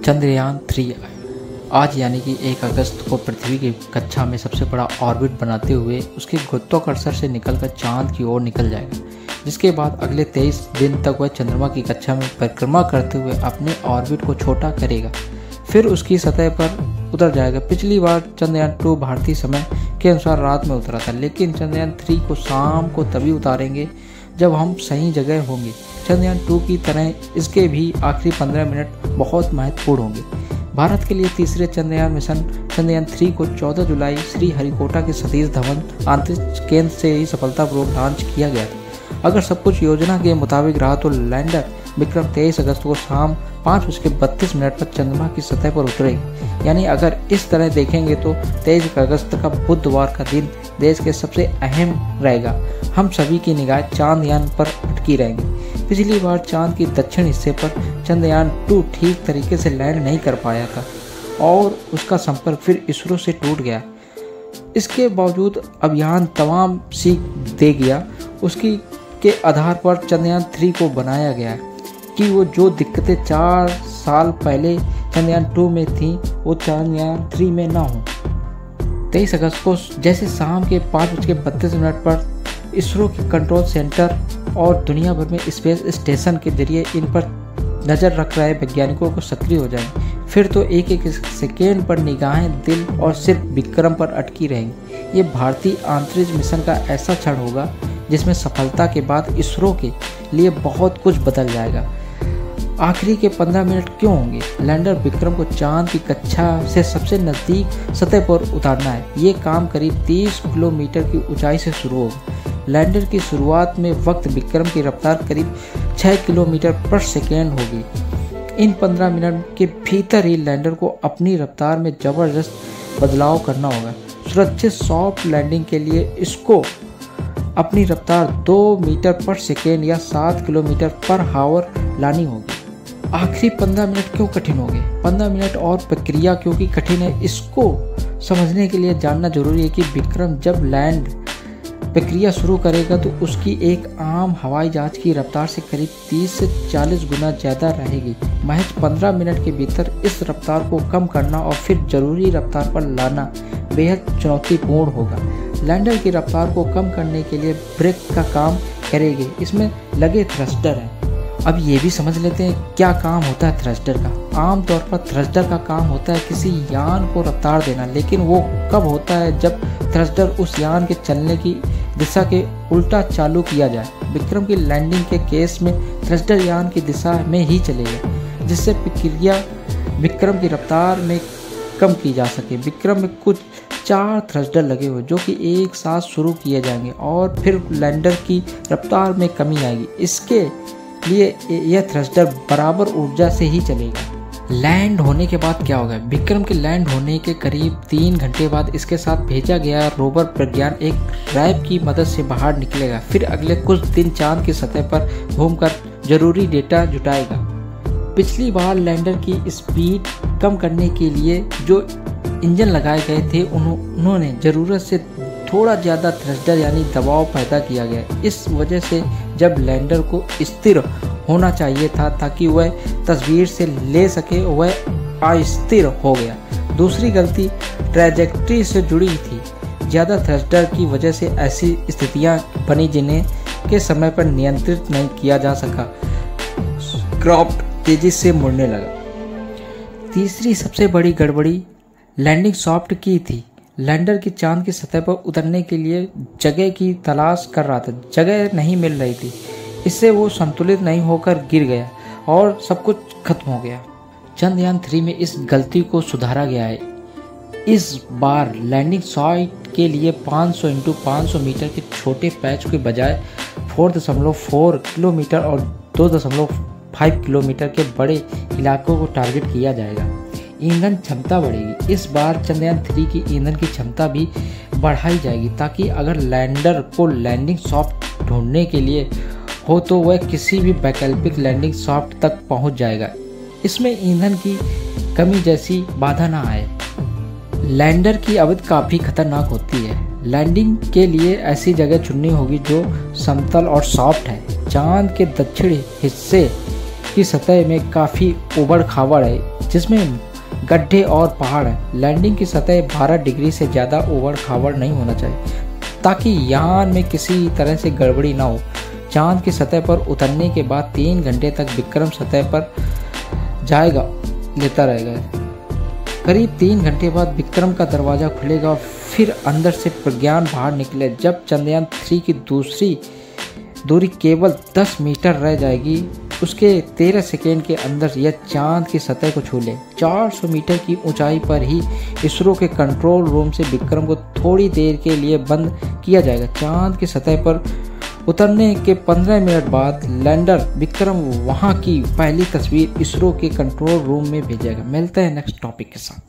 चंद्रयान 3 आज यानी कि 1 अगस्त को पृथ्वी की कक्षा में सबसे बड़ा ऑर्बिट बनाते हुए उसके गुरुत्वाकर्षण से निकलकर चांद की ओर निकल जाएगा, जिसके बाद अगले 23 दिन तक वह चंद्रमा की कक्षा में परिक्रमा करते हुए अपने ऑर्बिट को छोटा करेगा, फिर उसकी सतह पर उतर जाएगा। पिछली बार चंद्रयान 2 भारतीय समय के अनुसार रात में उतरा था, लेकिन चंद्रयान 3 को शाम को तभी उतारेंगे जब हम सही जगह होंगे। चंद्रयान 2 की तरह इसके भी आखिरी 15 मिनट बहुत महत्वपूर्ण होंगे। भारत के लिए तीसरे चंद्रयान मिशन चंद्रयान 3 को 14 जुलाई श्रीहरिकोटा के सतीश धवन अंतरिक्ष केंद्र से ही सफलतापूर्वक लॉन्च किया गया था। अगर सब कुछ योजना के मुताबिक रहा तो लैंडर विक्रम 23 अगस्त को शाम 5:32 पर चंद्रमा की सतह पर उतरेगी। यानी अगर इस तरह देखेंगे तो 23 अगस्त का बुधवार का दिन देश के सबसे अहम रहेगा। हम सभी की निगाह चांद्रयान पर अटकी रहेंगी। पिछली बार चांद के दक्षिण हिस्से पर चंद्रयान 2 ठीक तरीके से लैंड नहीं कर पाया था और उसका संपर्क फिर इसरो से टूट गया। इसके बावजूद अभियान तमाम सीख दे गया। उसकी के आधार पर चंद्रयान 3 को बनाया गया कि वो जो दिक्कतें 4 साल पहले चंद्रयान 2 में थी वो चंद्रयान 3 में ना हो। 23 अगस्त को जैसे शाम के 5:32 पर इसरो के कंट्रोल सेंटर और दुनिया भर में स्पेस स्टेशन के जरिए इन पर नज़र रख रहे वैज्ञानिकों को सक्रिय हो जाएंगे, फिर तो एक एक सेकेंड पर निगाहें दिल और सिर्फ विक्रम पर अटकी रहेंगी। ये भारतीय अंतरिक्ष मिशन का ऐसा क्षण होगा जिसमें सफलता के बाद इसरो के लिए बहुत कुछ बदल जाएगा। आखिरी के 15 मिनट क्यों होंगे? लैंडर विक्रम को चांद की कक्षा से सबसे नज़दीक सतह पर उतारना है। ये काम करीब 30 किलोमीटर की ऊंचाई से शुरू होगा। लैंडर की शुरुआत में वक्त विक्रम की रफ्तार करीब 6 किलोमीटर पर सेकेंड होगी। इन 15 मिनट के भीतर ही लैंडर को अपनी रफ्तार में ज़बरदस्त बदलाव करना होगा। सुरक्षित सॉफ्ट लैंडिंग के लिए इसको अपनी रफ्तार 2 मीटर पर सेकेंड या 7 किलोमीटर पर हावर लानी होगी। आखिरी 15 मिनट क्यों कठिन होंगे? 15 मिनट और प्रक्रिया क्योंकि कठिन है, इसको समझने के लिए जानना जरूरी है कि विक्रम जब लैंड प्रक्रिया शुरू करेगा तो उसकी एक आम हवाई जहाज की रफ्तार से करीब 30 से 40 गुना ज़्यादा रहेगी। महज 15 मिनट के भीतर इस रफ्तार को कम करना और फिर जरूरी रफ्तार पर लाना बेहद चुनौतीपूर्ण होगा। लैंडर की रफ्तार को कम करने के लिए ब्रेक का काम करेंगे। इसमें लगे थ्रस्टर हैं। अब ये भी समझ लेते हैं क्या काम होता है थ्रस्टर का। आमतौर पर थ्रस्टर का काम होता है किसी यान को रफ्तार देना, लेकिन वो कब होता है जब थ्रस्टर उस यान के चलने की दिशा के उल्टा चालू किया जाए। विक्रम की लैंडिंग के केस में थ्रस्टर यान की दिशा में ही चलेगा, जिससे प्रक्रिया विक्रम की रफ्तार में कम की जा सके। विक्रम में कुछ 4 थ्रस्टर लगे हुए जो कि एक साथ शुरू किए जाएंगे और फिर लैंडर की रफ्तार में कमी आएगी। इसके लिए यह थ्रस्टर बराबर ऊर्जा से ही चलेगा। लैंड होने के बाद क्या होगा? विक्रम के लैंड होने के करीब 3 घंटे बाद इसके साथ भेजा गया रोवर प्रज्ञान एक रैप की मदद से बाहर निकलेगा। फिर अगले कुछ दिन चांद की सतह पर घूमकर जरूरी डेटा जुटाएगा। पिछली बार लैंडर की स्पीड कम करने के लिए जो इंजन लगाए गए थे उन्होंने ज़रूरत से थोड़ा ज़्यादा थ्रस्टर यानी दबाव पैदा किया गया। इस वजह से जब लैंडर को स्थिर होना चाहिए था ताकि वह तस्वीर से ले सके, वह अस्थिर हो गया। दूसरी गलती ट्रैजेक्टरी से जुड़ी थी। ज़्यादा थ्रस्टर की वजह से ऐसी स्थितियां बनी जिन्हें के समय पर नियंत्रित नहीं किया जा सका। क्राफ्ट तेजी से मुड़ने लगा। तीसरी सबसे बड़ी गड़बड़ी लैंडिंग सॉफ्ट की थी। लैंडर की चांद की सतह पर उतरने के लिए जगह की तलाश कर रहा था। जगह नहीं मिल रही थी। इससे वो संतुलित नहीं होकर गिर गया और सब कुछ खत्म हो गया। चंद्रयान 3 में इस गलती को सुधारा गया है। इस बार लैंडिंग साइट के लिए 500 × 500 मीटर के छोटे पैच के बजाय 4.4 किलोमीटर और 2.5 किलोमीटर के बड़े इलाकों को टारगेट किया जाएगा। ईंधन क्षमता बढ़ेगी। इस बार चंद्रयान 3 की ईंधन की क्षमता भी बढ़ाई जाएगी ताकि अगर लैंडर को लैंडिंग सॉफ्ट ढूंढने के लिए हो तो वह किसी भी वैकल्पिक लैंडिंग सॉफ्ट तक पहुंच जाएगा। इसमें ईंधन की कमी जैसी बाधा ना आए। लैंडर की अवधि काफ़ी खतरनाक होती है। लैंडिंग के लिए ऐसी जगह चुननी होगी जो समतल और सॉफ्ट है। चांद के दक्षिणी हिस्से इसकी सतह में काफ़ी उबड़ खाबड़ है, जिसमें गड्ढे और पहाड़ हैं। लैंडिंग की सतह 12 डिग्री से ज़्यादा उबड़ खाबड़ नहीं होना चाहिए ताकि यान में किसी तरह से गड़बड़ी ना हो। चांद की सतह पर उतरने के बाद 3 घंटे तक विक्रम सतह पर जाएगा लेता रहेगा। करीब 3 घंटे बाद विक्रम का दरवाज़ा खुलेगा, फिर अंदर से प्रज्ञान बाहर निकले। जब चंद्रयान 3 की दूसरी दूरी केवल 10 मीटर रह जाएगी, उसके 13 सेकेंड के अंदर यह चांद की सतह को छू ले। 400 मीटर की ऊंचाई पर ही इसरो के कंट्रोल रूम से विक्रम को थोड़ी देर के लिए बंद किया जाएगा। चांद की सतह पर उतरने के 15 मिनट बाद लैंडर विक्रम वहां की पहली तस्वीर इसरो के कंट्रोल रूम में भेजेगा। मिलते हैं नेक्स्ट टॉपिक के साथ।